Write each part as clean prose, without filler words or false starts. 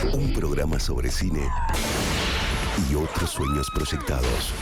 Un programa sobre cine y otros sueños proyectados.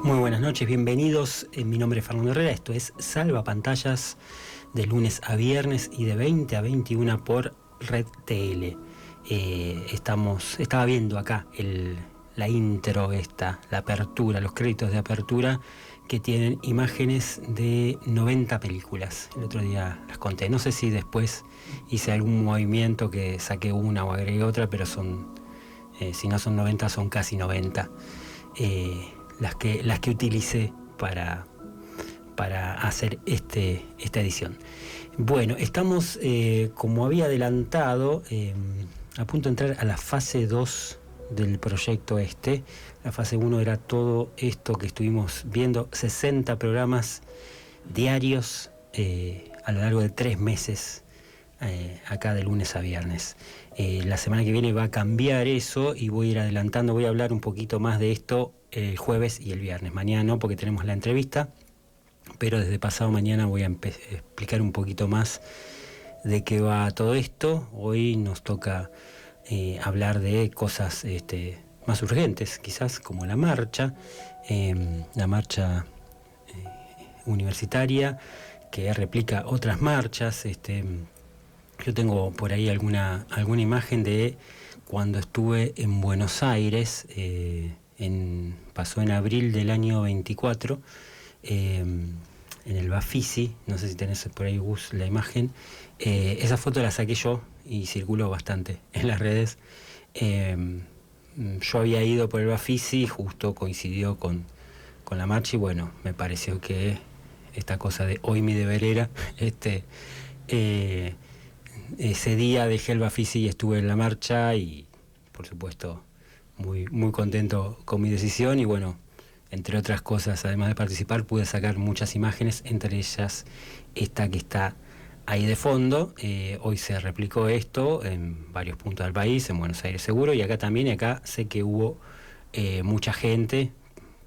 Muy buenas noches, bienvenidos. Mi nombre es Fernando Herrera, esto es Salva Pantallas, de lunes a viernes y de 20 a 21 por Red TL. Estaba viendo acá la intro la apertura, los créditos de apertura que tienen imágenes de 90 películas. El otro día las conté, no sé si después hice algún movimiento que saqué una o agregué otra, pero si no son 90, son casi 90. Las que utilicé para hacer esta edición. Bueno, estamos, como había adelantado, a punto de entrar a la fase 2 del proyecto este. La fase 1 era todo esto que estuvimos viendo, 60 programas diarios a lo largo de 3 meses, acá de lunes a viernes. La semana que viene va a cambiar eso y voy a ir adelantando, voy a hablar un poquito más de esto el jueves y el viernes. Mañana no, porque tenemos la entrevista, pero desde pasado mañana voy a explicar un poquito más de qué va todo esto. Hoy nos toca hablar de cosas más urgentes, quizás, como la marcha universitaria, que replica otras marchas. Yo tengo por ahí alguna imagen de cuando estuve en Buenos Aires, pasó en abril del año 24, en el Bafisi, no sé si tenés por ahí, Gus, la imagen. Esa foto la saqué yo y circuló bastante en las redes. Yo había ido por el Bafisi, justo coincidió con la marcha, y bueno, me pareció que esta cosa de hoy mi deber era, ese día dejé el Bafisi y estuve en la marcha, y por supuesto muy, muy contento con mi decisión. Y bueno, entre otras cosas, además de participar, pude sacar muchas imágenes, entre ellas esta que está ahí de fondo. Hoy se replicó esto en varios puntos del país, en Buenos Aires seguro, y acá también. Y acá sé que hubo mucha gente.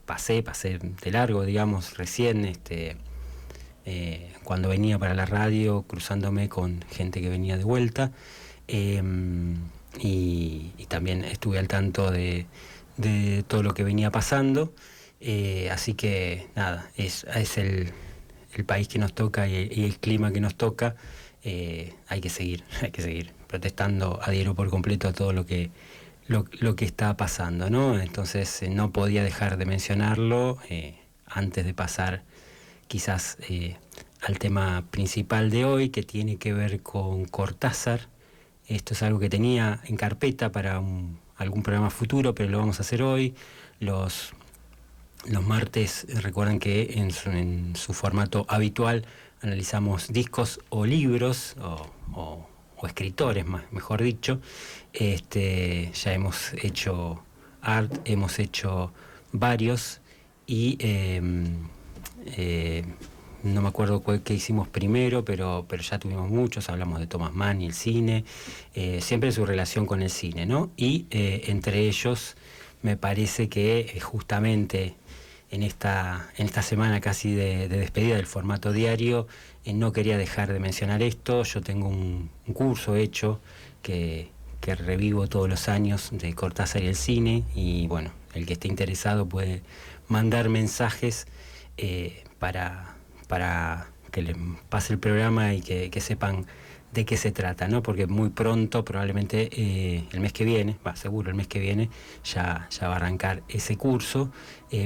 Pasé de largo, digamos, recién cuando venía para la radio, cruzándome con gente que venía de vuelta, y también estuve al tanto de todo lo que venía pasando. Así que nada, es el país que nos toca y el clima que nos toca. Hay que seguir protestando, adhiero por completo a todo lo que está pasando, ¿no? Entonces no podía dejar de mencionarlo antes de pasar quizás al tema principal de hoy, que tiene que ver con Cortázar. Esto es algo que tenía en carpeta para algún programa futuro, pero lo vamos a hacer hoy. Los martes, recuerden que en su formato habitual analizamos discos o libros o escritores, mejor dicho. Ya hemos hecho art, hemos hecho varios y no me acuerdo qué hicimos primero, pero ya tuvimos muchos. Hablamos de Thomas Mann y el cine, siempre su relación con el cine, ¿no? Y entre ellos me parece que justamente en esta semana casi de despedida del formato diario, no quería dejar de mencionar esto. Yo tengo un curso hecho que revivo todos los años de Cortázar y el cine, y bueno, el que esté interesado puede mandar mensajes para que les pase el programa y que sepan de qué se trata, ¿no? Porque muy pronto, probablemente el mes que viene, seguro el mes que viene, ya va a arrancar ese curso.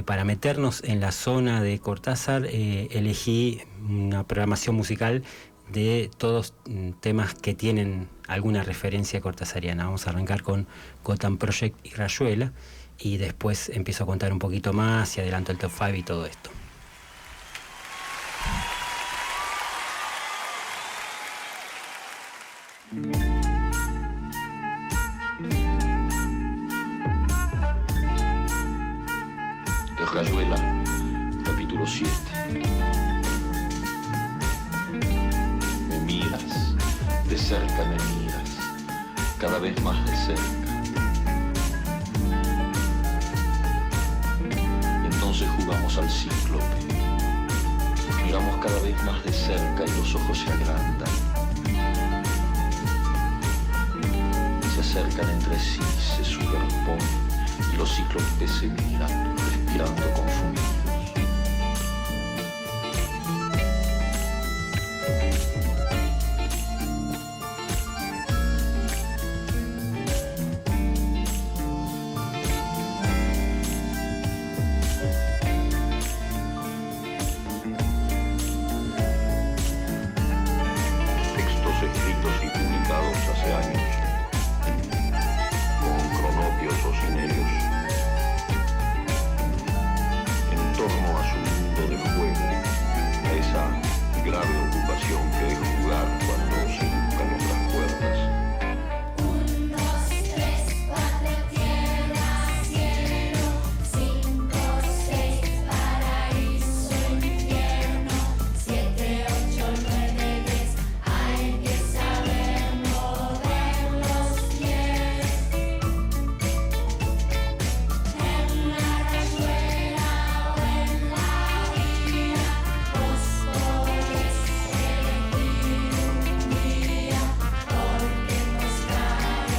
Para meternos en la zona de Cortázar, elegí una programación musical de todos temas que tienen alguna referencia cortázariana. Vamos a arrancar con Gotham Project y Rayuela, y después empiezo a contar un poquito más y adelanto el top 5 y todo esto. De Rayuela, capítulo 7. Me miras, de cerca me miras, cada vez más de cerca. Y entonces jugamos al cíclope. Miramos cada vez más de cerca y los ojos se agrandan. Se acercan entre sí, se superponen, y los cíclopes se miran, respirando confundidos. Textos escritos y publicados hace años, con cronopios o sin ellos, en torno a su mundo del juego, a esa grave ocupación que es jugar cuando se buscan otras puertas. 1, 2, 3, 4, tierra, cielo, 5, 6, paraíso, infierno, 7, 8, 9, 10, hay que saber mover los pies. En la rayuela o en la vida, vos podés elegir un día, porque nos claro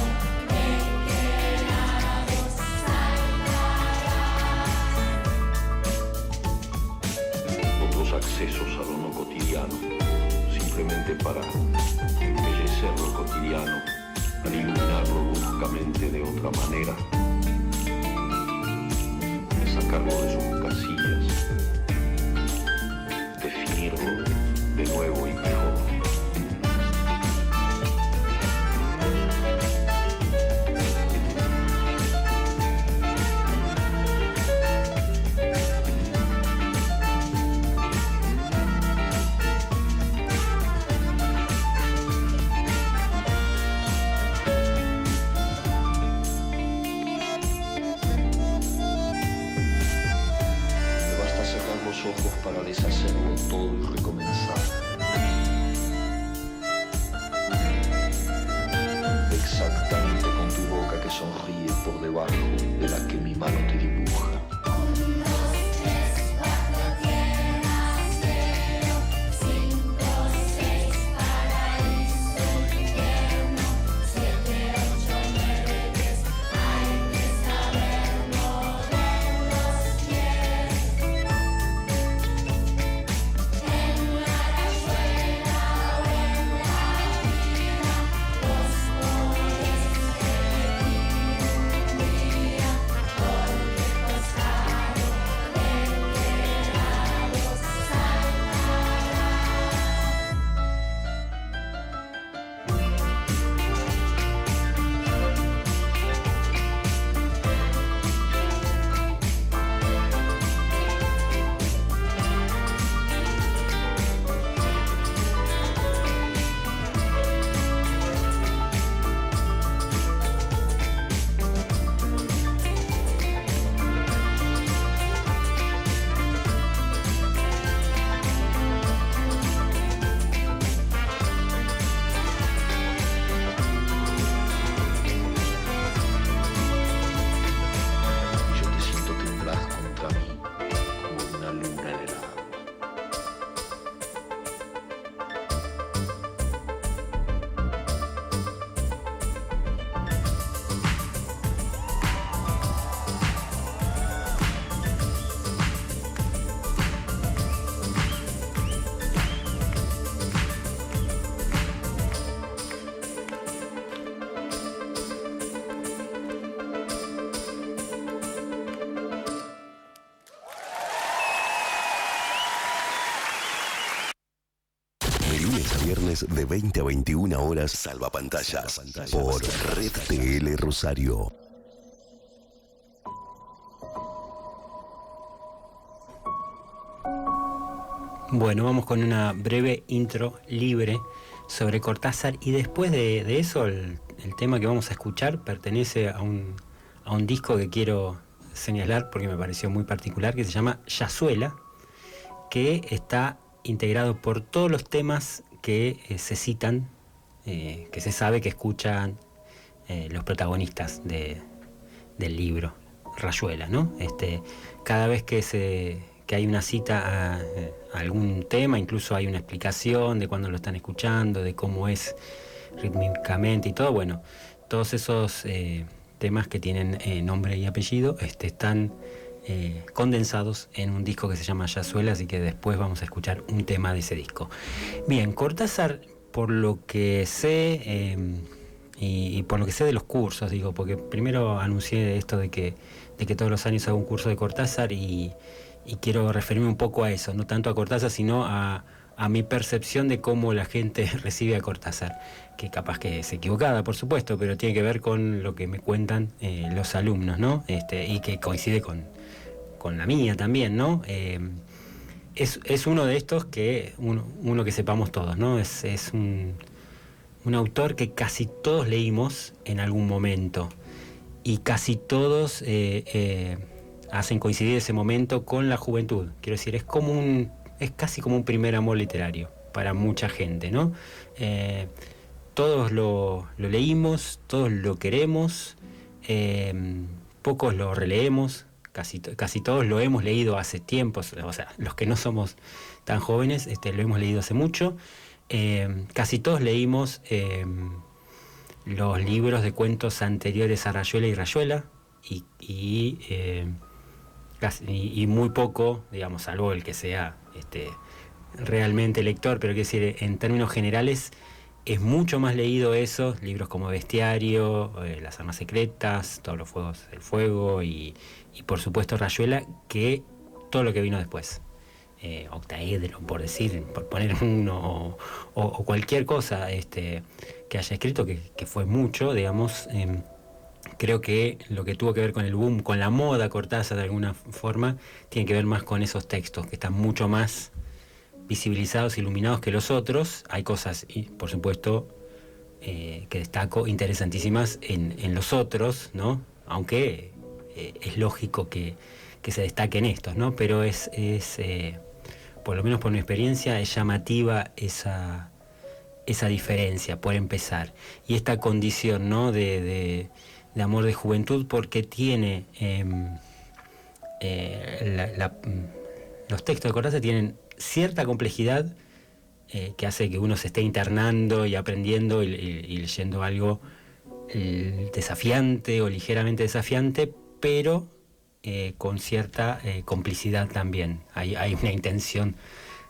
de qué lado saltarás. Otros accesos a lo no cotidiano, simplemente para embellecer lo cotidiano, para iluminarlo bruscamente de otra manera, sacarlo de sus casillas, definirlo de nuevo y mejor. Me basta cerrar los ojos para deshacerlo todo y recomenzar. Exactamente con tu boca que sonríe por debajo de la que mi mano te dibuja. 1, 2, 3, 4, tierra, cielo, 5, 6, paraíso, infierno, 7, 8, 9, 10, hay que saber mover los pies. lunes a viernes de 20 a 21 horas, Salvapantallas, por Red TL Rosario. Bueno, vamos con una breve intro libre sobre Cortázar y después de eso el tema que vamos a escuchar pertenece a un disco que quiero señalar porque me pareció muy particular, que se llama Yazuela, que está integrado por todos los temas que se citan, que se sabe que escuchan los protagonistas del libro Rayuela, ¿no? Cada vez que hay una cita a algún tema, incluso hay una explicación de cuándo lo están escuchando, de cómo es rítmicamente y todo. Bueno, todos esos temas que tienen nombre y apellido están condensados en un disco que se llama Yazuela, así que después vamos a escuchar un tema de ese disco. Bien, Cortázar, por lo que sé, y por lo que sé de los cursos, digo, porque primero anuncié esto de que todos los años hago un curso de Cortázar y quiero referirme un poco a eso, no tanto a Cortázar, sino a mi percepción de cómo la gente recibe a Cortázar, que capaz que es equivocada, por supuesto, pero tiene que ver con lo que me cuentan los alumnos, ¿no? Y que coincide con la mía también, ¿no? Es uno de estos que uno que sepamos todos, ¿no? Es un autor que casi todos leímos en algún momento y casi todos hacen coincidir ese momento con la juventud. Quiero decir, es casi como un primer amor literario para mucha gente, ¿no? Todos lo leímos, todos lo queremos, pocos lo releemos, casi todos lo hemos leído hace tiempos, o sea, los que no somos tan jóvenes, lo hemos leído hace mucho. Casi todos leímos los libros de cuentos anteriores a Rayuela y Rayuela, y muy poco, digamos, salvo el que sea realmente lector, pero quiero decir, en términos generales es mucho más leído esos libros como Bestiario, Las armas secretas, Todos los fuegos del fuego y por supuesto Rayuela, que todo lo que vino después. Octaedro, por poner uno, o cualquier cosa que haya escrito, que fue mucho, digamos. Creo que lo que tuvo que ver con el boom, con la moda Cortázar de alguna forma, tiene que ver más con esos textos que están mucho más visibilizados, iluminados que los otros. Hay cosas, y por supuesto, que destaco, interesantísimas en los otros, ¿no? Aunque es lógico que se destaquen estos, ¿no? Pero es por lo menos por mi experiencia, es llamativa esa diferencia, por empezar. Y esta condición, ¿no? de amor de juventud, porque tiene los textos de Cortázar tienen cierta complejidad que hace que uno se esté internando y aprendiendo y leyendo algo desafiante o ligeramente desafiante, pero con cierta complicidad también. Hay una intención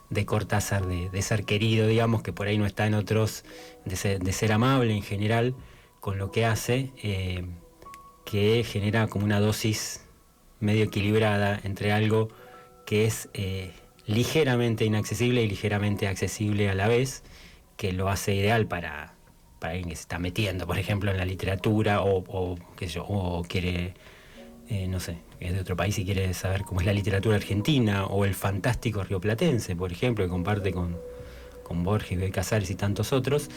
de Cortázar de ser querido, digamos, que por ahí no está en otros, de ser amable en general con lo que hace, que genera como una dosis medio equilibrada entre algo que es ligeramente inaccesible y ligeramente accesible a la vez, que lo hace ideal para alguien que se está metiendo, por ejemplo, en la literatura o qué sé yo, o quiere, no sé, es de otro país y quiere saber cómo es la literatura argentina, o el fantástico rioplatense, por ejemplo, que comparte con Borges, Bioy Casares y tantos otros.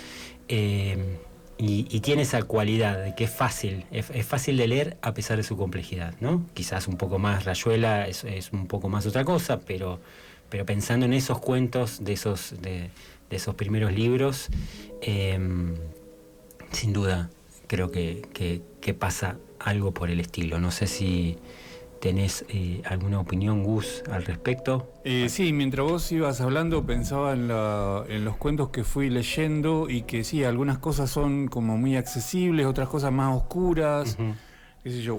Y tiene esa cualidad de que es fácil de leer a pesar de su complejidad, ¿no? Quizás un poco más Rayuela es un poco más otra cosa, pero pensando en esos cuentos de esos primeros libros, sin duda creo que pasa algo por el estilo. No sé si tenés alguna opinión, Gus, al respecto. Sí, mientras vos ibas hablando pensaba en los cuentos que fui leyendo y que sí, algunas cosas son como muy accesibles, otras cosas más oscuras. Uh-huh. Qué sé yo,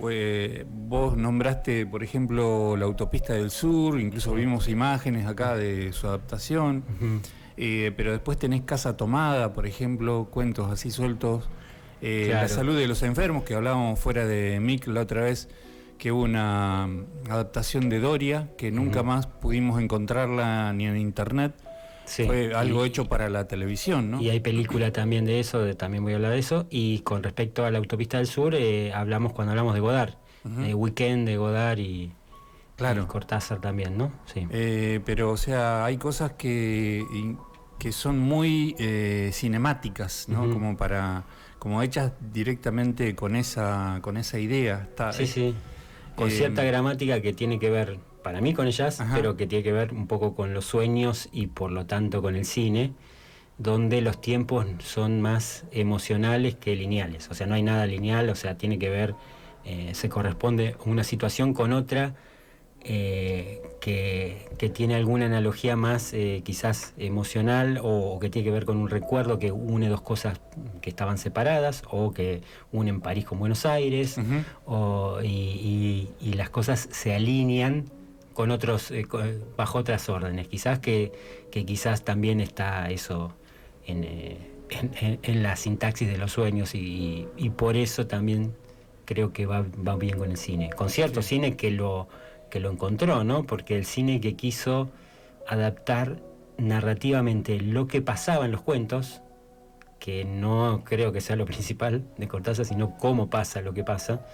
vos nombraste, por ejemplo, La Autopista del Sur, incluso vimos imágenes acá de su adaptación. Uh-huh. Pero después tenés Casa Tomada, por ejemplo, cuentos así sueltos. Claro. La salud de los enfermos, que hablábamos fuera de MIC la otra vez, que hubo una adaptación de Doria, que nunca más pudimos encontrarla ni en internet, Sí, fue algo hecho para la televisión, ¿no? Y hay película también de eso, también voy a hablar de eso. Y con respecto a la Autopista del Sur, cuando hablamos de Godard, Weekend de Godard y Claro. Cortázar también, ¿no? Sí. Pero, o sea, hay cosas que son muy cinemáticas, ¿no? Ujú. Como hechas directamente con esa idea. Sí. Con cierta gramática que tiene que ver, para mí, con el jazz, Ajá. pero que tiene que ver un poco con los sueños y por lo tanto con el cine, donde los tiempos son más emocionales que lineales. O sea, no hay nada lineal, o sea, tiene que ver, se corresponde una situación con otra, que tiene alguna analogía más quizás emocional, o que tiene que ver con un recuerdo que une dos cosas que estaban separadas, o que unen París con Buenos Aires, y las cosas se alinean con otros, bajo otras órdenes. Quizás que quizás también está eso en la sintaxis de los sueños, y por eso también creo que va bien con el cine. Con cierto cine que lo encontró, ¿no? Porque el cine que quiso adaptar narrativamente lo que pasaba en los cuentos, que no creo que sea lo principal de Cortázar, sino cómo pasa lo que pasa.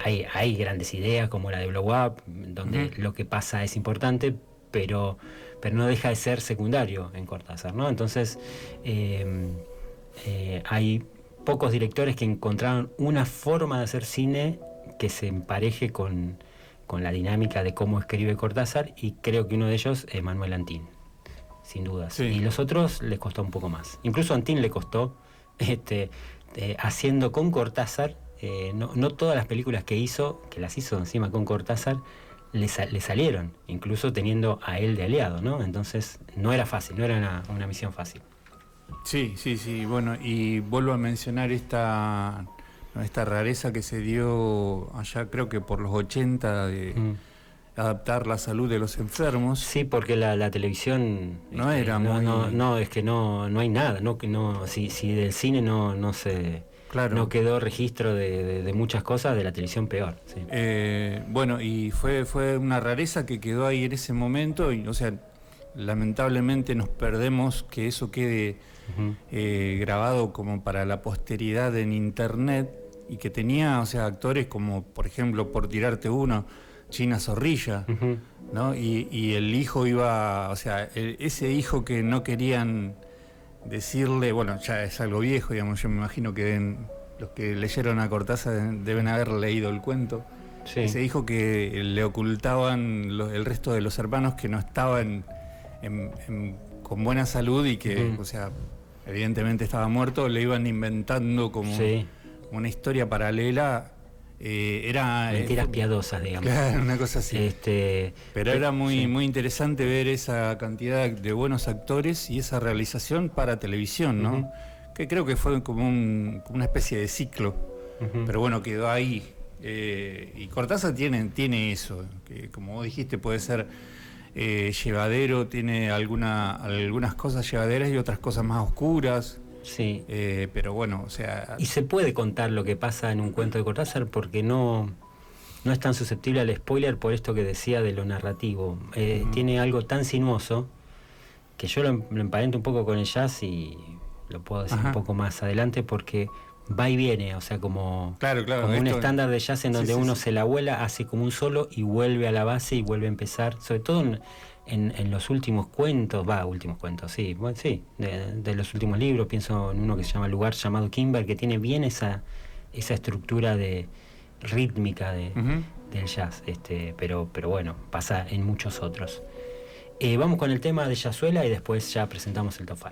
Hay grandes ideas como la de Blow Up, donde lo que pasa es importante, pero no deja de ser secundario en Cortázar, ¿no? Entonces, hay pocos directores que encontraron una forma de hacer cine que se empareje con la dinámica de cómo escribe Cortázar, y creo que uno de ellos es Manuel Antín, sin dudas. Sí. Y los otros les costó un poco más. Incluso a Antín le costó, haciendo con Cortázar, no todas las películas que las hizo encima con Cortázar, le salieron, incluso teniendo a él de aliado, ¿no? Entonces no era fácil, no era una misión fácil. Sí, bueno, y vuelvo a mencionar esta rareza que se dio allá, creo que por los 80, de adaptar la salud de los enfermos. Sí, porque la televisión No era muy... No, es que no hay nada, si del cine no se... Claro. No quedó registro de muchas cosas, de la televisión peor. Sí. Bueno, y fue una rareza que quedó ahí en ese momento, y, o sea, lamentablemente nos perdemos que eso quede grabado como para la posteridad en internet, y que tenía, o sea, actores como, por ejemplo, por tirarte uno, China Zorrilla, ¿no? Y el hijo iba, o sea, ese hijo que no querían decirle, bueno, ya es algo viejo, digamos, yo me imagino que los que leyeron a Cortázar deben haber leído el cuento. Sí. Ese hijo que le ocultaban el resto de los hermanos, que no estaban con buena salud, y que, o sea, evidentemente estaba muerto, le iban inventando como una historia paralela. Era mentiras piadosas, digamos. Claro, una cosa así. Pero era muy interesante ver esa cantidad de buenos actores y esa realización para televisión, ¿no? Que creo que fue como una especie de ciclo. Pero bueno, quedó ahí. Y Cortázar tiene eso, que como vos dijiste, puede ser llevadero, tiene algunas cosas llevaderas y otras cosas más oscuras. Sí. Pero bueno, o sea... Y se puede contar lo que pasa en un cuento de Cortázar, porque no es tan susceptible al spoiler, por esto que decía de lo narrativo. Tiene algo tan sinuoso que yo lo emparento un poco con el jazz, y lo puedo decir un poco más adelante, porque va y viene, o sea, como un estándar de jazz en donde uno se la vuela, hace como un solo y vuelve a la base y vuelve a empezar, sobre todo en los últimos cuentos, de los últimos libros. Pienso en uno que se llama Lugar llamado Kimber, que tiene bien esa estructura de rítmica del jazz, pero bueno, pasa en muchos otros. Vamos con el tema de Jazzuela y después ya presentamos el top 5.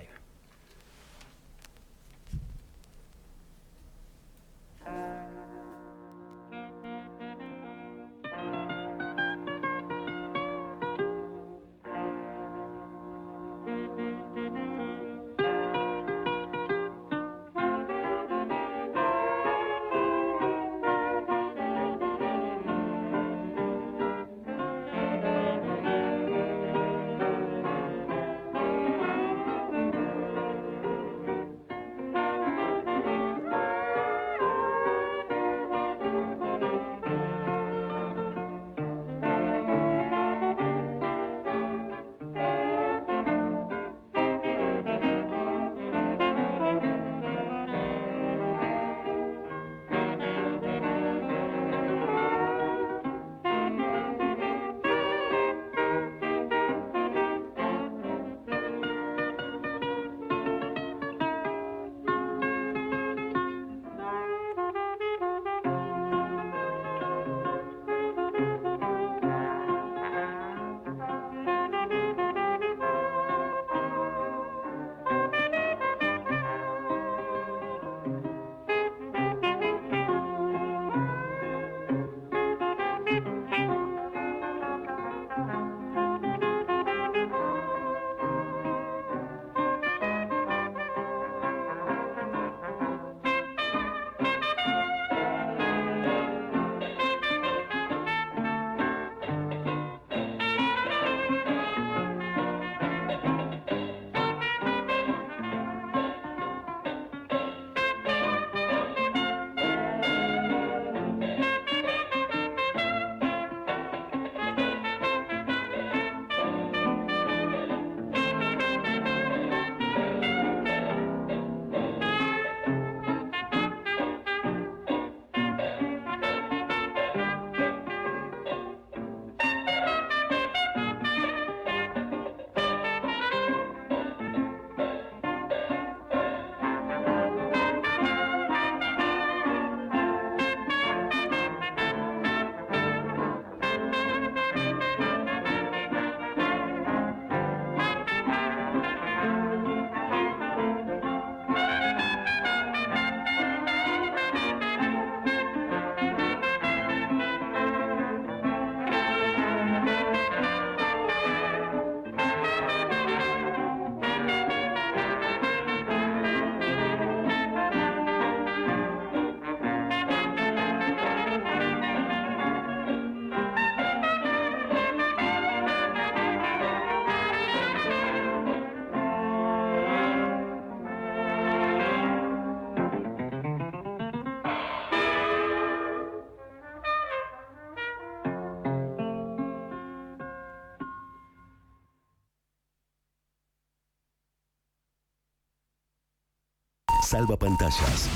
Salvapantallas.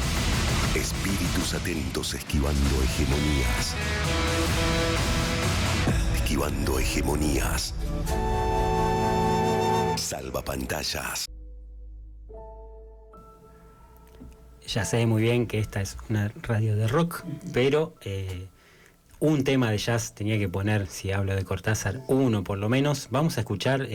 Espíritus atentos esquivando hegemonías. Esquivando hegemonías. Salvapantallas. Ya sé muy bien que esta es una radio de rock, pero un tema de jazz tenía que poner, si hablo de Cortázar, uno por lo menos. Vamos a escuchar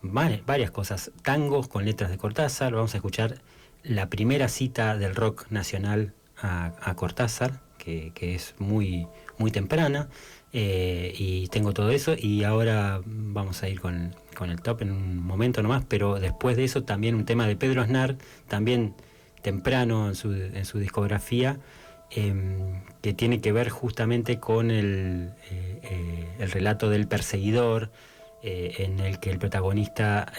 varias cosas. Tangos con letras de Cortázar. Vamos a escuchar la primera cita del rock nacional a Cortázar, que es muy, muy temprana. Y tengo todo eso. Y ahora vamos a ir con el top en un momento nomás. Pero después de eso también un tema de Pedro Aznar, también temprano en su discografía, que tiene que ver justamente con el relato del perseguidor, en el que el protagonista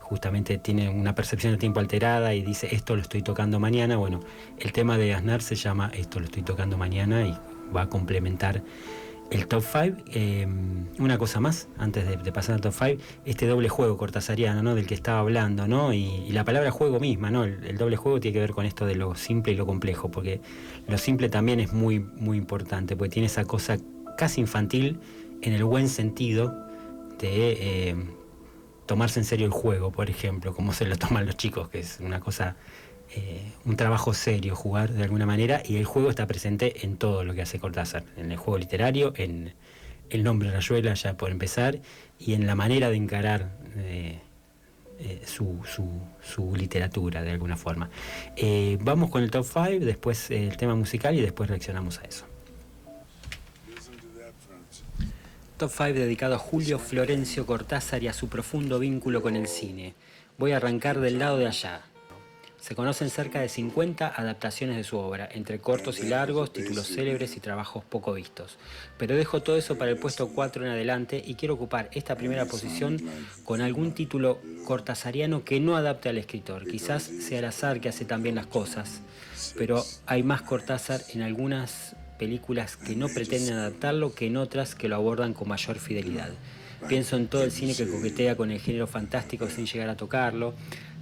justamente tiene una percepción del tiempo alterada y dice esto lo estoy tocando mañana. Bueno, el tema de Aznar se llama Esto lo estoy tocando mañana y va a complementar el top 5. Una cosa más, antes de pasar al top 5, este doble juego cortasariano, ¿no?, del que estaba hablando, ¿no? Y la palabra juego misma, ¿no? El doble juego tiene que ver con esto de lo simple y lo complejo, porque lo simple también es muy, muy importante, porque tiene esa cosa casi infantil, en el buen sentido, de tomarse en serio el juego, por ejemplo, como se lo toman los chicos, que es una cosa... un trabajo serio, jugar de alguna manera, y el juego está presente en todo lo que hace Cortázar, en el juego literario, en el nombre Rayuela, ya por empezar, y en la manera de encarar su literatura de alguna forma. Vamos con el top 5, después el tema musical y después reaccionamos a eso. Top 5 dedicado a Julio Florencio Cortázar y a su profundo vínculo con el cine. Voy a arrancar del lado de allá. Se conocen cerca de 50 adaptaciones de su obra, entre cortos y largos, títulos célebres y trabajos poco vistos. Pero dejo todo eso para el puesto 4 en adelante y quiero ocupar esta primera posición con algún título cortasariano que no adapte al escritor. Quizás sea el azar que hace también las cosas, pero hay más Cortázar en algunas películas que no pretenden adaptarlo que en otras que lo abordan con mayor fidelidad. Pienso en todo el cine que coquetea con el género fantástico sin llegar a tocarlo,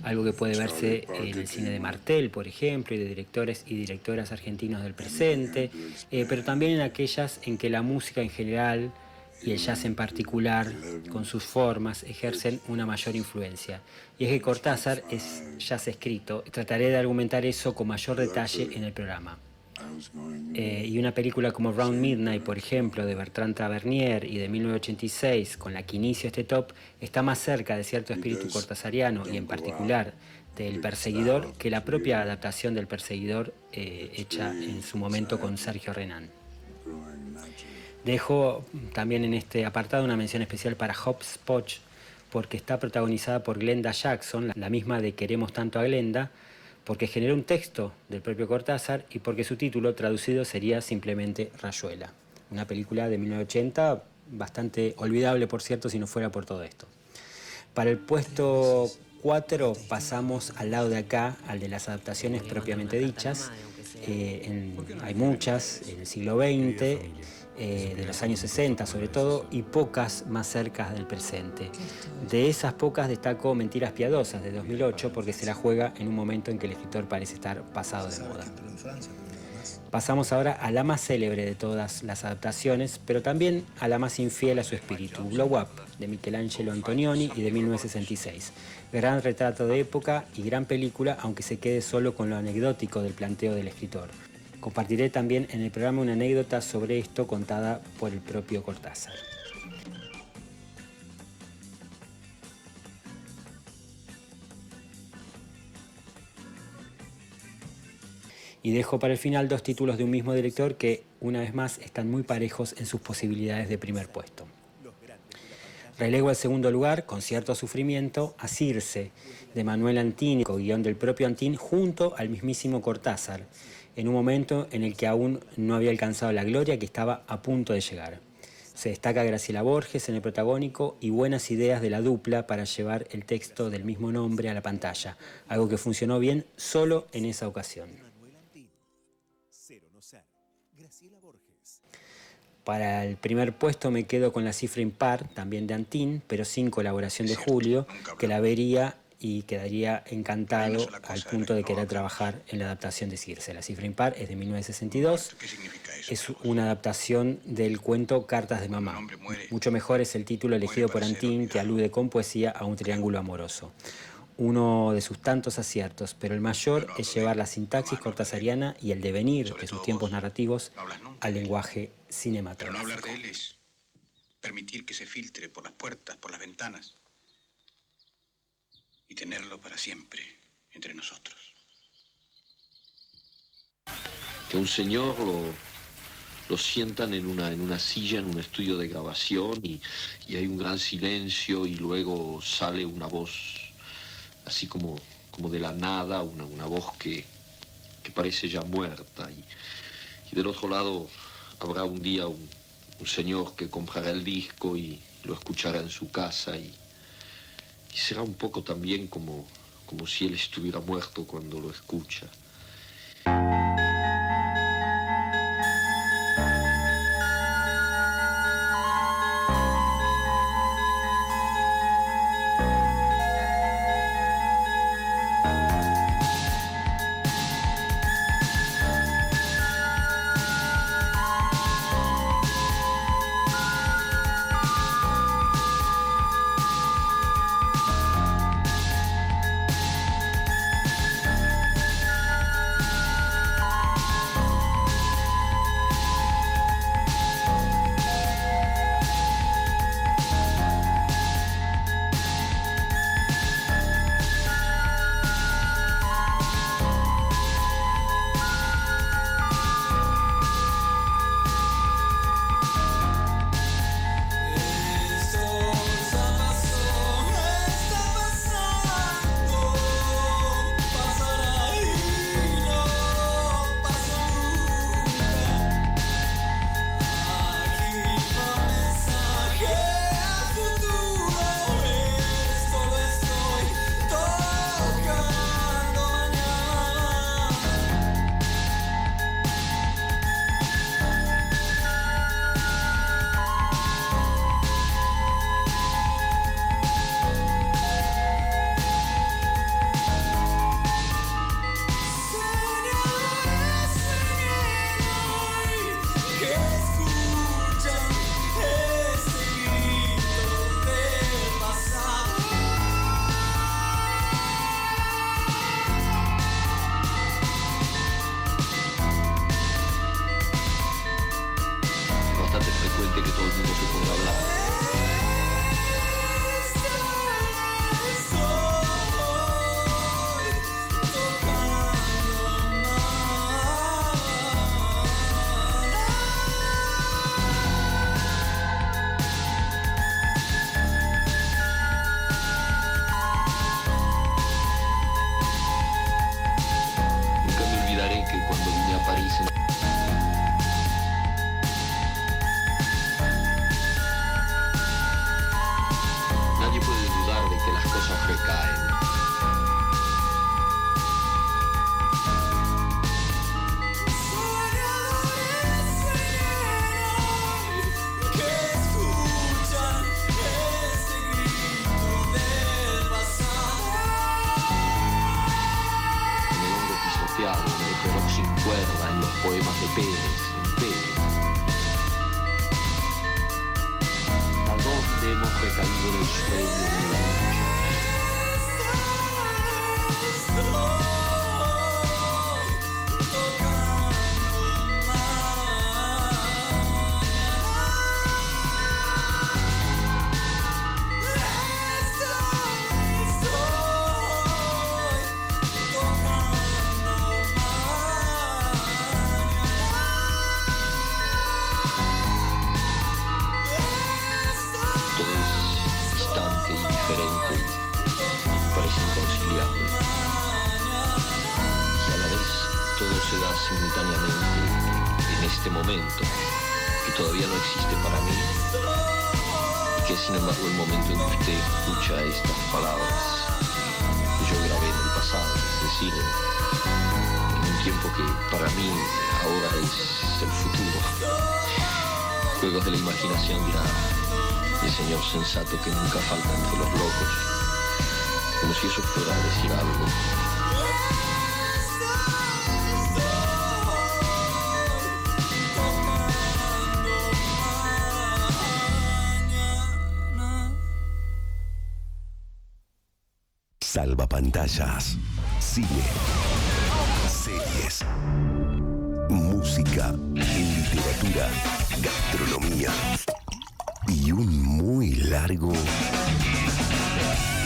algo que puede verse en el cine de Martel, por ejemplo, y de directores y directoras argentinos del presente, pero también en aquellas en que la música en general y el jazz en particular, con sus formas, ejercen una mayor influencia. Y es que Cortázar es jazz escrito. Trataré de argumentar eso con mayor detalle en el programa. Y una película como Round Midnight, por ejemplo, de Bertrand Tavernier y de 1986, con la que inicio este top, está más cerca de cierto espíritu cortasariano y en particular del Perseguidor que la propia adaptación del Perseguidor hecha en su momento con Sergio Renán. Dejo también en este apartado una mención especial para Hopscotch, porque está protagonizada por Glenda Jackson, la misma de Queremos tanto a Glenda, porque generó un texto del propio Cortázar y porque su título traducido sería simplemente Rayuela. Una película de 1980, bastante olvidable, por cierto, si no fuera por todo esto. Para el puesto 4 pasamos al lado de acá, al de las adaptaciones propiamente dichas. Hay muchas en el siglo XX, de los años 60 sobre todo, y pocas más cerca del presente. De esas pocas destaco Mentiras Piadosas de 2008 porque se la juega en un momento en que el escritor parece estar pasado de moda. Pasamos ahora a la más célebre de todas las adaptaciones, pero también a la más infiel a su espíritu, Blow Up, de Michelangelo Antonioni y de 1966. Gran retrato de época y gran película, aunque se quede solo con lo anecdótico del planteo del escritor. Compartiré también en el programa una anécdota sobre esto contada por el propio Cortázar. Y dejo para el final dos títulos de un mismo director que, una vez más, están muy parejos en sus posibilidades de primer puesto. Relego al segundo lugar, con cierto sufrimiento, a Circe, de Manuel Antini, con guión del propio Antin, junto al mismísimo Cortázar, en un momento en el que aún no había alcanzado la gloria que estaba a punto de llegar. Se destaca Graciela Borges en el protagónico y buenas ideas de la dupla para llevar el texto del mismo nombre a la pantalla, algo que funcionó bien solo en esa ocasión. Para el primer puesto me quedo con La cifra impar, también de Antin, pero sin colaboración de Julio, que la vería y quedaría encantado al punto de querer trabajar en la adaptación de Circe. La cifra impar es de 1962, ¿Qué significa eso? es una adaptación del cuento Cartas de Mamá. Mucho mejor es el título elegido por Antin, que alude con poesía a un triángulo amoroso. Uno de sus tantos aciertos, pero el mayor es llevar la sintaxis cortasariana y el devenir de sus tiempos narrativos al lenguaje Pero no cinematográfico. hablar de él es permitir que se filtre por las puertas, por las ventanas y tenerlo para siempre entre nosotros. Que un señor lo sientan en una silla, en un estudio de grabación y hay un gran silencio y luego sale una voz así como de la nada, una voz que parece ya muerta y del otro lado habrá un día un señor que comprará el disco y lo escuchará en su casa y será un poco también como si él estuviera muerto cuando lo escucha. Poemas de Pérez, en Pérez. ¿A dónde hemos recaído en el sueño de la lucha? Simultáneamente en este momento que todavía no existe para mí y que sin embargo el momento en que usted escucha estas palabras que yo grabé en el pasado, es decir, en un tiempo que para mí ahora es el futuro. Juegos de la imaginación, dirá el señor sensato que nunca falta entre los locos. como si eso fuera a decir algo. Salvapantallas, cine, series, música, literatura, gastronomía y un muy largo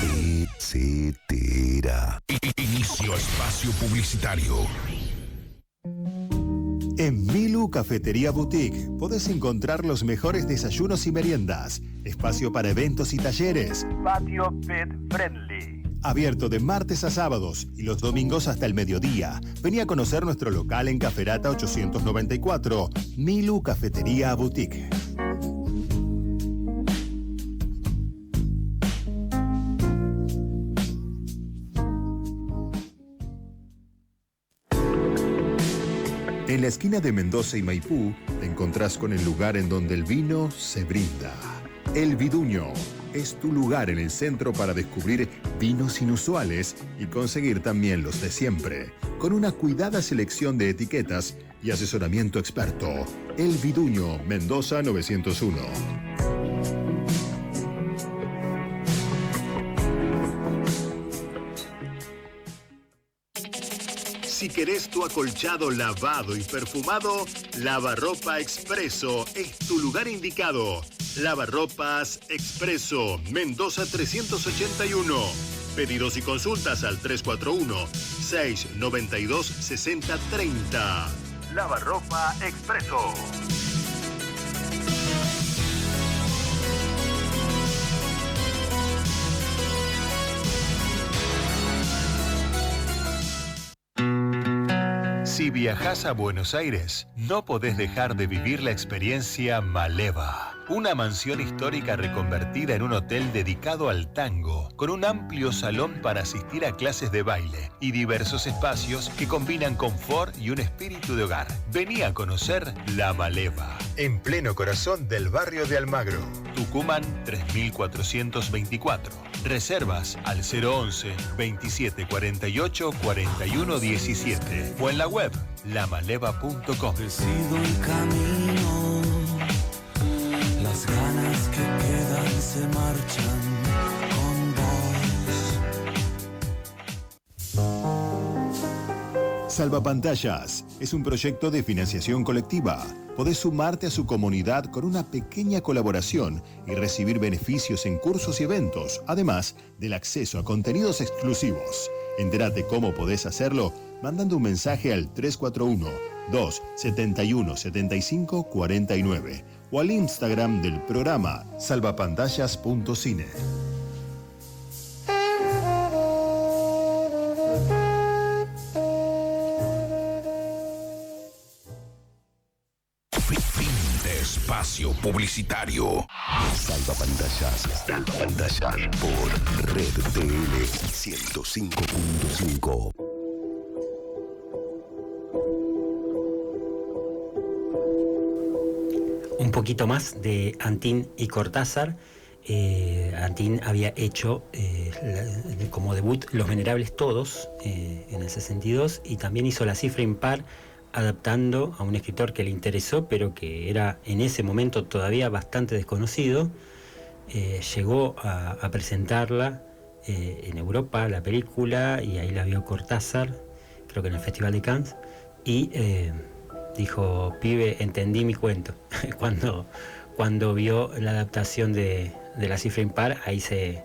etcétera. Inicio espacio publicitario. En Milu Cafetería Boutique podés encontrar los mejores desayunos y meriendas, espacio para eventos y talleres, patio pet friendly. Abierto de martes a sábados y los domingos hasta el mediodía. Vení a conocer nuestro local en Caferata 894, Milu Cafetería Boutique. En la esquina de Mendoza y Maipú te encontrás con el lugar en donde el vino se brinda. El Viduño es tu lugar en el centro para descubrir vinos inusuales y conseguir también los de siempre, con una cuidada selección de etiquetas y asesoramiento experto. El Viduño, Mendoza 901. Si querés tu acolchado lavado y perfumado, Lavarropa Expreso es tu lugar indicado. Lavarropas Expreso, Mendoza 381. Pedidos y consultas al 341-692-6030. Lavarropa Expreso. Si viajás a Buenos Aires, no podés dejar de vivir la experiencia Maleva. Una mansión histórica reconvertida en un hotel dedicado al tango, con un amplio salón para asistir a clases de baile y diversos espacios que combinan confort y un espíritu de hogar. Vení a conocer La Maleva, en pleno corazón del barrio de Almagro. Tucumán 3424. Reservas al 011-2748-4117 o en la web lamaleva.com. Decido el camino, las ganas que quedan se marchan con vos. Salvapantallas es un proyecto de financiación colectiva. Podés sumarte a su comunidad con una pequeña colaboración y recibir beneficios en cursos y eventos, además del acceso a contenidos exclusivos. Entérate cómo podés hacerlo mandando un mensaje al 341-271-7549 o al Instagram del programa salvapantallas.cine. Espacio publicitario. Salvapantallas por Red TL 105.5. Un poquito más de Antín y Cortázar. Antín había hecho como debut Los Venerables Todos en el 62 y también hizo La Cifra Impar, adaptando a un escritor que le interesó, pero que era en ese momento todavía bastante desconocido. Llegó a presentarla en Europa, la película, y ahí la vio Cortázar, creo que en el Festival de Cannes, y dijo: pibe, entendí mi cuento. cuando vio la adaptación de La Cifra Impar, ahí se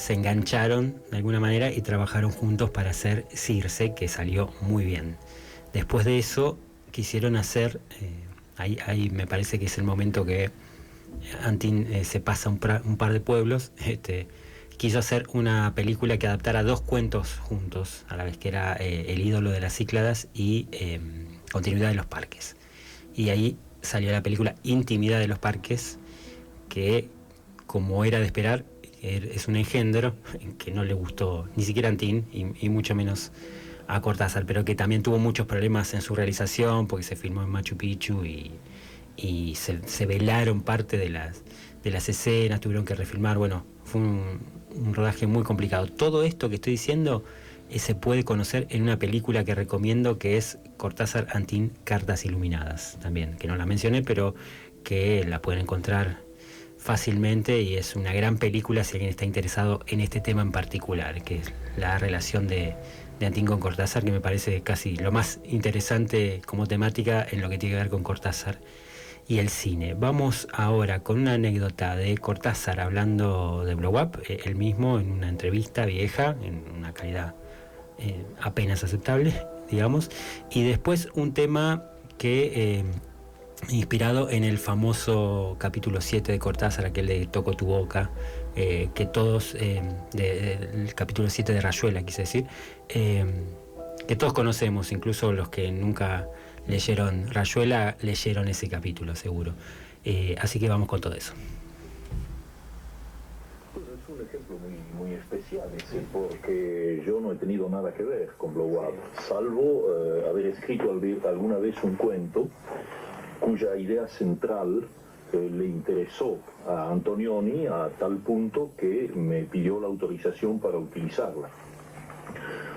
engancharon de alguna manera y trabajaron juntos para hacer Circe, que salió muy bien. Después de eso quisieron hacer, ahí me parece que es el momento que Antín se pasa un par de pueblos, quiso hacer una película que adaptara dos cuentos juntos, a la vez que era El ídolo de las Cícladas y Continuidad de los parques. Y ahí salió la película Intimidad de los parques, que, como era de esperar, es un engendro que no le gustó ni siquiera a Antín y mucho menos a Cortázar, pero que también tuvo muchos problemas en su realización porque se filmó en Machu Picchu y se velaron parte de las escenas, tuvieron que refilmar. Bueno, fue un rodaje muy complicado. Todo esto que estoy diciendo se puede conocer en una película que recomiendo, que es Cortázar Antín, Cartas Iluminadas, también, que no la mencioné, pero que la pueden encontrar fácilmente, y es una gran película si alguien está interesado en este tema en particular, que es la relación de Antín con Cortázar, que me parece casi lo más interesante como temática en lo que tiene que ver con Cortázar y el cine. Vamos ahora con una anécdota de Cortázar hablando de Blow Up, él mismo en una entrevista vieja, en una calidad apenas aceptable, digamos, y después un tema que inspirado en el famoso capítulo 7 de Cortázar, aquel de Toco tu boca, que todos, el capítulo 7 de Rayuela, quise decir, que todos conocemos, incluso los que nunca leyeron Rayuela, leyeron ese capítulo, seguro. Así que vamos con todo eso. Es un ejemplo muy especial ese, porque yo no he tenido nada que ver con Blow Up, salvo haber escrito alguna vez un cuento cuya idea central le interesó a Antonioni a tal punto que me pidió la autorización para utilizarla.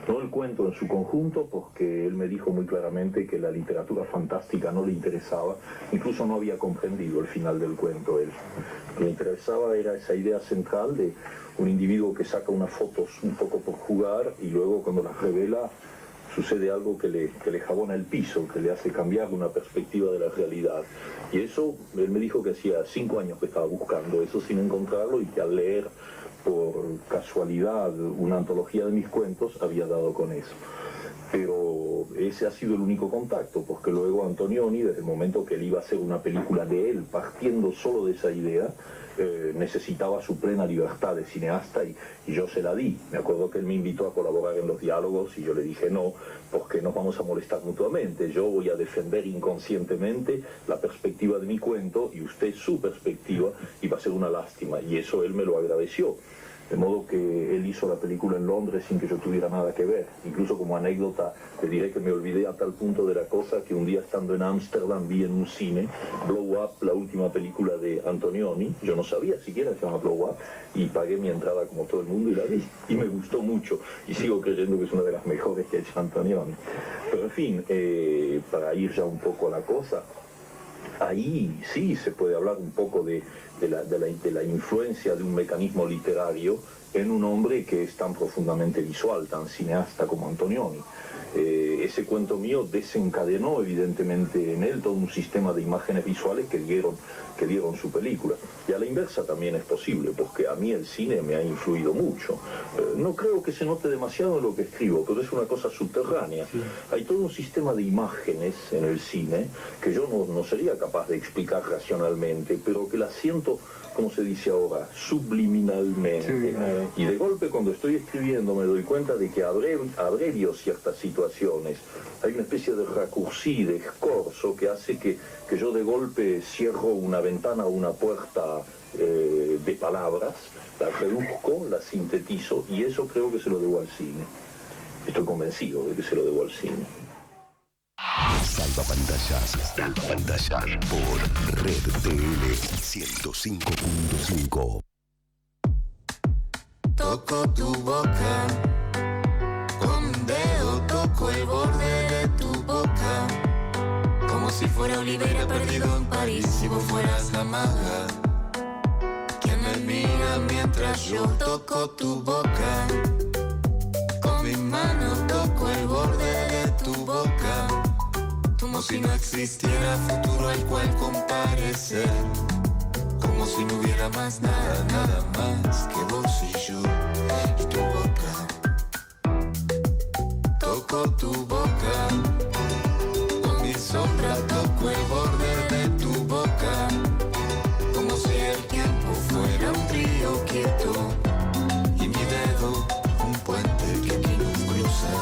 No el cuento en su conjunto, porque él me dijo muy claramente que la literatura fantástica no le interesaba, incluso no había comprendido el final del cuento él. Lo que le interesaba era esa idea central de un individuo que saca unas fotos un poco por jugar y luego cuando las revela sucede algo que le jabona el piso, que le hace cambiar una perspectiva de la realidad. Y eso, él me dijo que hacía 5 años que estaba buscando eso sin encontrarlo, y que al leer por casualidad una antología de mis cuentos había dado con eso. Pero ese ha sido el único contacto, porque luego Antonioni, desde el momento que él iba a hacer una película de él, partiendo solo de esa idea, necesitaba su plena libertad de cineasta, y yo se la di. Me acuerdo que él me invitó a colaborar en los diálogos y yo le dije no, porque nos vamos a molestar mutuamente. Yo voy a defender inconscientemente la perspectiva de mi cuento y usted su perspectiva, y va a ser una lástima. Y eso él me lo agradeció. De modo que él hizo la película en Londres sin que yo tuviera nada que ver. Incluso como anécdota, te diré que me olvidé a tal punto de la cosa que un día estando en Ámsterdam vi en un cine Blow Up, la última película de Antonioni. Yo no sabía siquiera que se llama Blow Up, y pagué mi entrada como todo el mundo y la vi. Y me gustó mucho, y sigo creyendo que es una de las mejores que ha hecho Antonioni. Pero en fin, para ir ya un poco a la cosa, ahí sí se puede hablar un poco de la influencia de un mecanismo literario en un hombre que es tan profundamente visual, tan cineasta como Antonioni. Ese cuento mío desencadenó evidentemente en él todo un sistema de imágenes visuales que dieron su película. Y a la inversa también es posible, porque a mí el cine me ha influido mucho. No creo que se note demasiado en lo que escribo, pero es una cosa subterránea. Sí. Hay todo un sistema de imágenes en el cine que yo no sería capaz de explicar racionalmente, pero que la siento, como se dice ahora, subliminalmente. Sí. Y de golpe cuando estoy escribiendo me doy cuenta de que abrevio ciertas situaciones. Hay una especie de raccourci, de escorzo, que hace que yo de golpe cierro una ventana o una puerta de palabras, la reduzco, la sintetizo, y eso creo que se lo debo al cine. Estoy convencido de que se lo debo al cine. Salvapantallas por Red TL 105.5. Toco tu boca, con un dedo toco el borde de tu boca, como si fuera Olivera perdido en París y vos fueras la maga que me mira mientras yo toco tu boca. Con mi mano toco el borde de tu boca, como si no existiera futuro al cual comparecer, como si no hubiera más nada, nada más que vos y yo y tu boca. Toco tu boca, con mi sombra toco el borde de tu boca, como si el tiempo fuera un río quieto y mi dedo un puente que aquí nos cruza.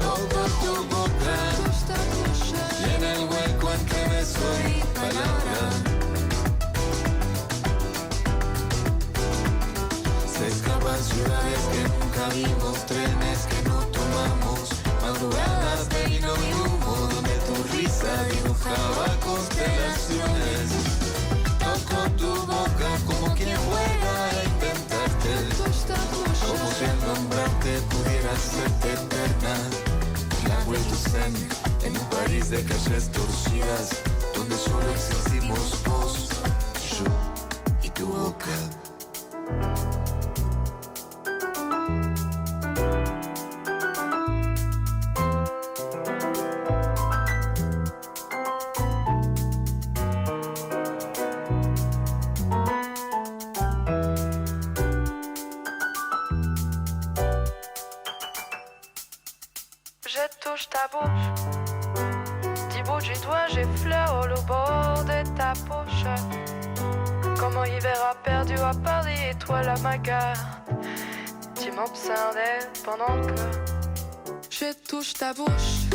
Toco tu boca, y en el hueco entre beso y palabra se escapan ciudades que nunca vimos, trenes que no tomamos, madrugadas de vino y humo, donde tu risa dibujaba constelaciones. Toco hacerte eterna. La vuelta zen en un París de calles torcidas, donde solo existimos vos, yo y tu boca. Je touche ta bouche, du bout du doigt j'effleure le bord de ta poche. Comme un hiver a perdu à Paris et toi la magarde. Tu m'observais pendant que je touche ta bouche.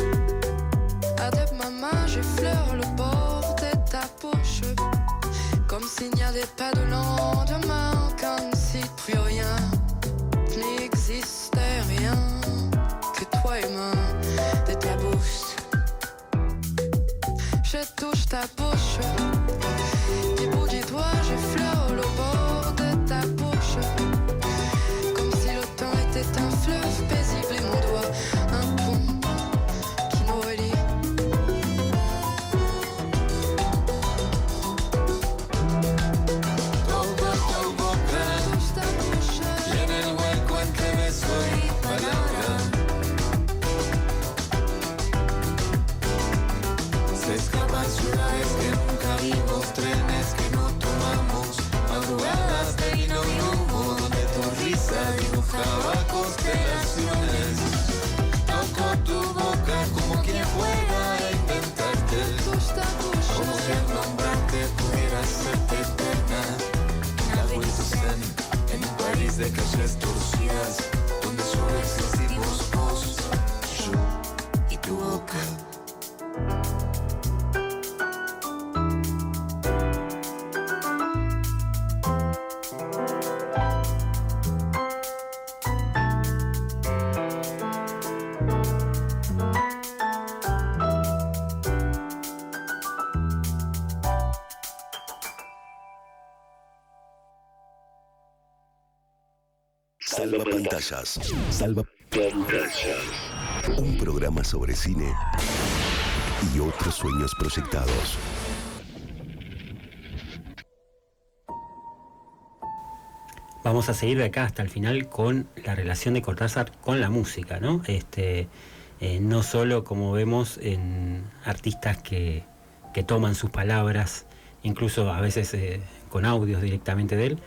Avec ma main j'effleure le bord de ta poche. Comme s'il n'y avait pas de lendemain, comme si plus rien n'existait, rien que toi et moi de ta bouche. Je touche ta bouche, du bout du doigt j'effleure le bord de ta bouche. Comme si le temps était un fleuve paisible et mon doigt un pont qui nous relie. Touche ta bouche, Y en el hueco entre beso y palabra se escapan ciudades que nunca vimos, trenes que no tomamos, madrugadas de hino y humo, donde tu risa dibujaba constelaciones. Toco tu boca como quien juega a inventarte, como si al nombrarte pudiera hacerte eterna. La vuelta zen en un París de calles torcidas, donde solo existimos vos, yo y tu boca. Salva pantallas. Salva pantallas. Un programa sobre cine y otros sueños proyectados. Vamos a seguir de acá hasta el final con la relación de Cortázar con la música, ¿no? No solo, como vemos, en artistas que toman sus palabras, incluso a veces con audios directamente de él,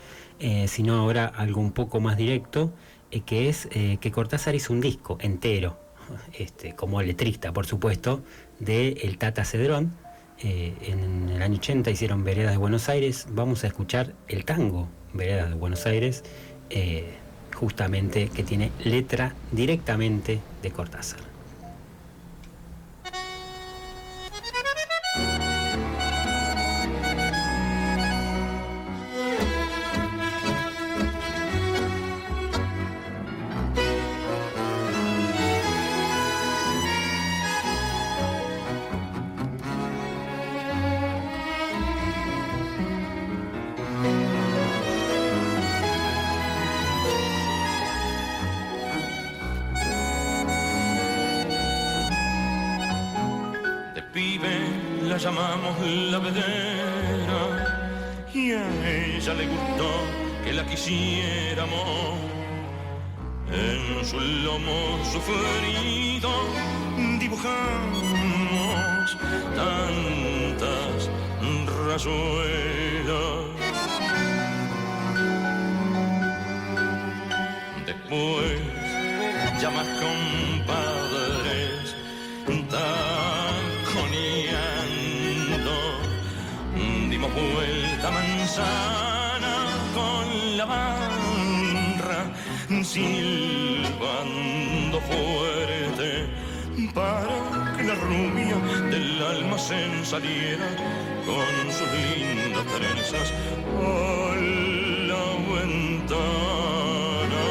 sino ahora algo un poco más directo, que es que Cortázar hizo un disco entero, como letrista, por supuesto, de el Tata Cedrón. En el año 80 hicieron Veredas de Buenos Aires. Vamos a escuchar el tango Veredas de Buenos Aires, justamente, que tiene letra directamente de Cortázar. La llamamos la vedera y a ella le gustó que la quisiéramos. En su lomo sufrido dibujamos tantas rayuelas. Después ya más compadres dimos vuelta manzana con la barra, silbando fuerte, para que la rubia del almacén saliera con sus lindas trenzas a la ventana.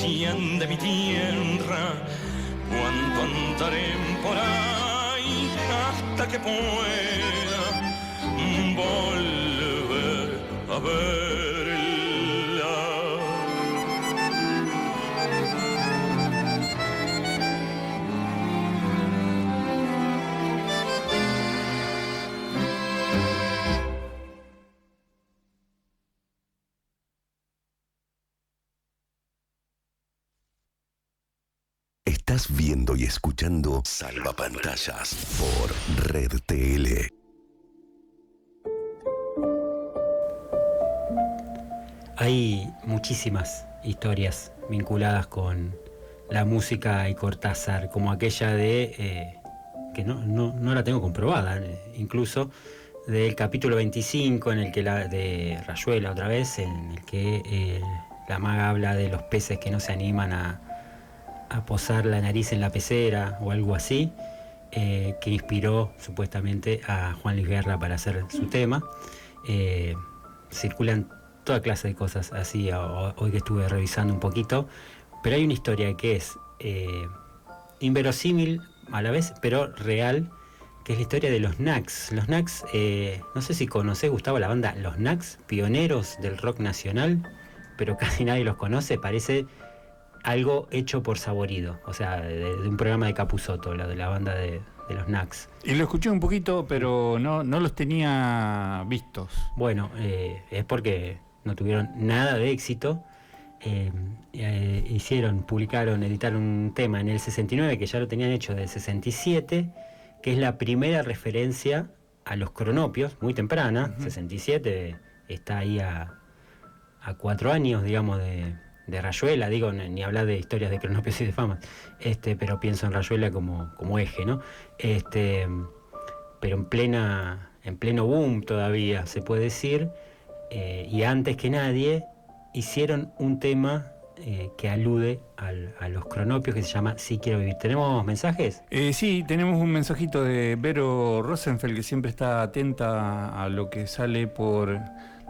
cien de mi tierra, cuánto andaré por ahí hasta que pueda volver a verla. Estás viendo y escuchando Salvapantallas por Red TL. Hay muchísimas historias vinculadas con la música y Cortázar, como aquella de, que no la tengo comprobada, incluso del capítulo 25, en el que de Rayuela otra vez, en el que la maga habla de los peces que no se animan a posar la nariz en la pecera o algo así, que inspiró supuestamente a Juan Luis Guerra para hacer su tema. Circulan toda clase de cosas así hoy que estuve revisando un poquito, pero hay una historia que es inverosímil a la vez, pero real, que es la historia de los Knacks. Los Knacks, no sé si conocés, Gustavo, la banda Los Knacks, pioneros del rock nacional, pero casi nadie los conoce. Parece algo hecho por Saborido, o sea, de un programa de Capusotto, la de la banda de los Knacks. Y lo escuché un poquito, pero no los tenía vistos. Bueno, es porque no tuvieron nada de éxito. Publicaron, editaron un tema en el 69, que ya lo tenían hecho del 67, que es la primera referencia a los cronopios, muy temprana. 67 está ahí a 4 años, digamos, de Rayuela, digo, ni hablar de historias de cronopios y de famas, pero pienso en Rayuela como eje, ¿no? Pero en pleno boom todavía, se puede decir, y antes que nadie hicieron un tema que alude a los cronopios, que se llama Sí Quiero Vivir. ¿Tenemos mensajes? Sí, tenemos un mensajito de Vero Rosenfeld, que siempre está atenta a lo que sale por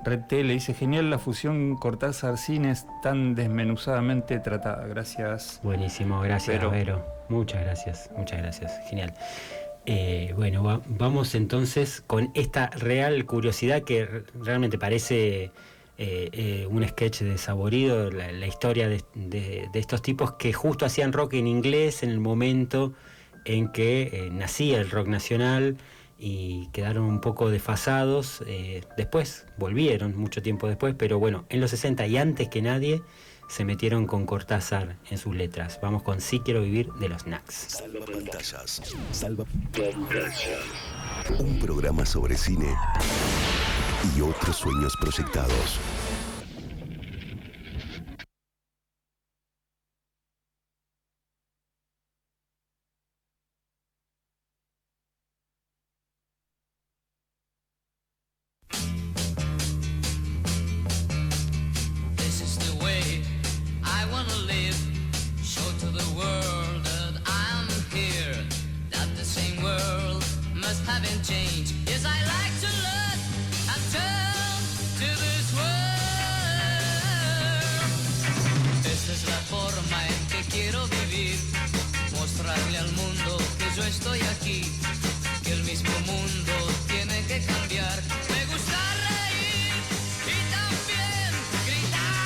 Red TL. Dice: genial la fusión Cortázar-Cines tan desmenuzadamente tratada. Gracias. Buenísimo, gracias, Vero. Muchas gracias, genial. Bueno, vamos entonces con esta real curiosidad que realmente parece un sketch de Saborido, la historia de estos tipos que justo hacían rock en inglés en el momento en que nacía el rock nacional, y quedaron un poco desfasados. Después volvieron, mucho tiempo después, pero bueno, en los 60 y antes que nadie se metieron con Cortázar en sus letras. Vamos con Sí Quiero Vivir de los Knacks. Salvapantallas. Salvapantallas. Un programa sobre cine y otros sueños proyectados. Mostrarle al mundo que yo estoy aquí, que el mismo mundo tiene que cambiar. Me gusta reír y también gritar.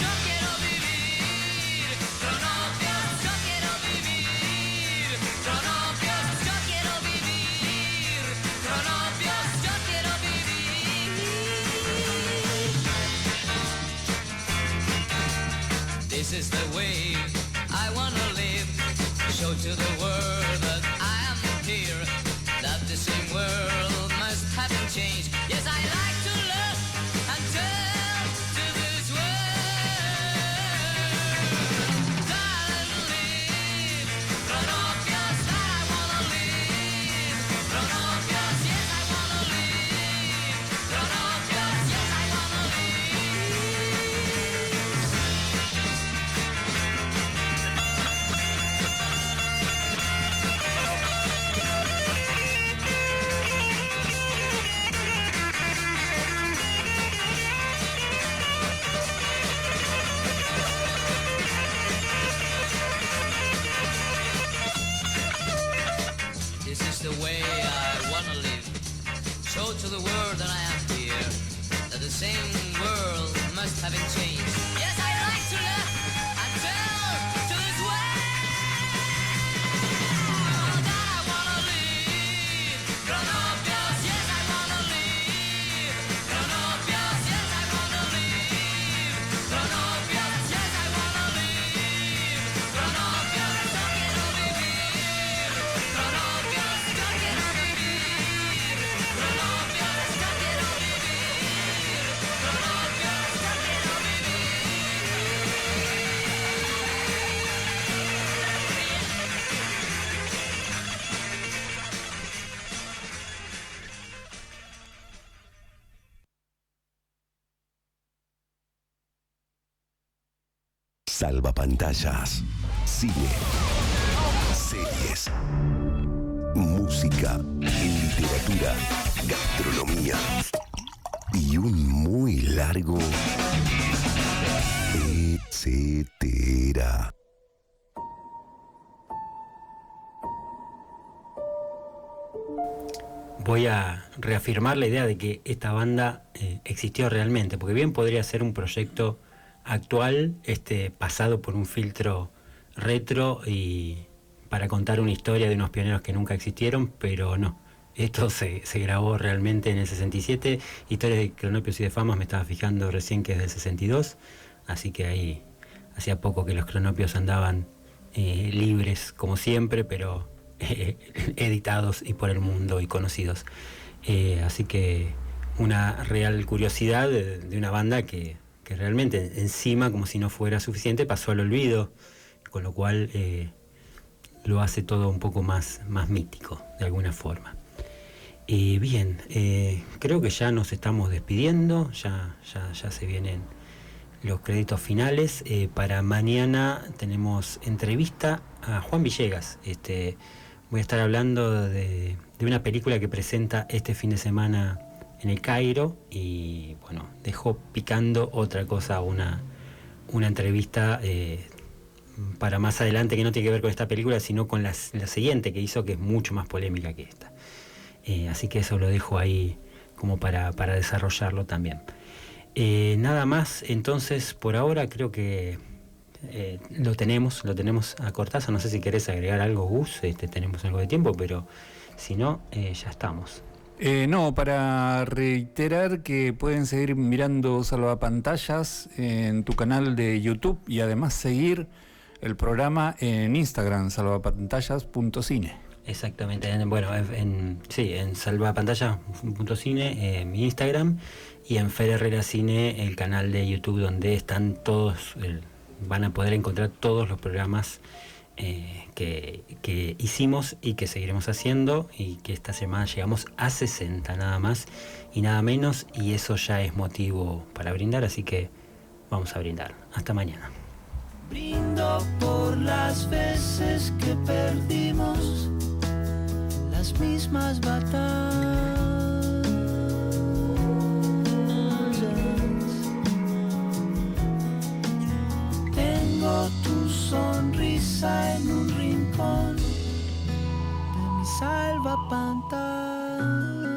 Yo quiero vivir cronopios, yo quiero vivir cronopios, yo quiero vivir cronopios, yo quiero vivir. This is the way I wanna live. Show to the world that I am here, that the same world must haven't changed. Yes, I like to look and tell to this world that I live cronopios, that I wanna live cronopios, yes I wanna live cronopios, yes I wanna live. same world must have been changed. Yes, I like to laugh and tell to this world that I wanna live. Grown up, yes, I wanna live. Grown up, yes, I wanna live. Grown up, yes, I wanna live. Grown up, yes, yo quiero vivir. Grown up, yes, yo quiero vivir. Grown up, yes, yo quiero vivir. Grown up, yes, yo quiero Salvapantallas, cine, series, música, literatura, gastronomía y un muy largo etcétera. Voy a reafirmar la idea de que esta banda existió realmente, porque bien podría ser un proyecto actual, pasado por un filtro retro y para contar una historia de unos pioneros que nunca existieron, pero no. Esto se grabó realmente en el 67. Historias de Cronopios y de Famas me estaba fijando recién que es del 62, así que ahí hacía poco que los Cronopios andaban libres como siempre, pero editados y por el mundo y conocidos. Así que una real curiosidad de una banda que realmente encima, como si no fuera suficiente, pasó al olvido, con lo cual lo hace todo un poco más mítico de alguna forma. Bien, creo que ya nos estamos despidiendo, ya se vienen los créditos finales. Para mañana tenemos entrevista a Juan Villegas. Voy a estar hablando de una película que presenta este fin de semana en el Cairo, y bueno, dejó picando otra cosa, una entrevista para más adelante que no tiene que ver con esta película, sino con la siguiente que hizo, que es mucho más polémica que esta. Así que eso lo dejo ahí como para desarrollarlo también. Nada más, entonces, por ahora creo que lo tenemos a Cortázar. No sé si querés agregar algo, Gus, tenemos algo de tiempo, pero si no, ya estamos. No, para reiterar que pueden seguir mirando Salvapantallas en tu canal de YouTube y además seguir el programa en Instagram, salvapantallas.cine. Exactamente, bueno, en salvapantallas.cine, mi Instagram, y en Fer Herrera Cine, el canal de YouTube, donde están todos, van a poder encontrar todos los programas que hicimos y que seguiremos haciendo, y que esta semana llegamos a 60 nada más y nada menos, y eso ya es motivo para brindar, así que vamos a brindar. Hasta mañana. Brindo por las veces que perdimos las mismas batallas. Tengo tu sonrisa en un rincón de mi salvapantallas.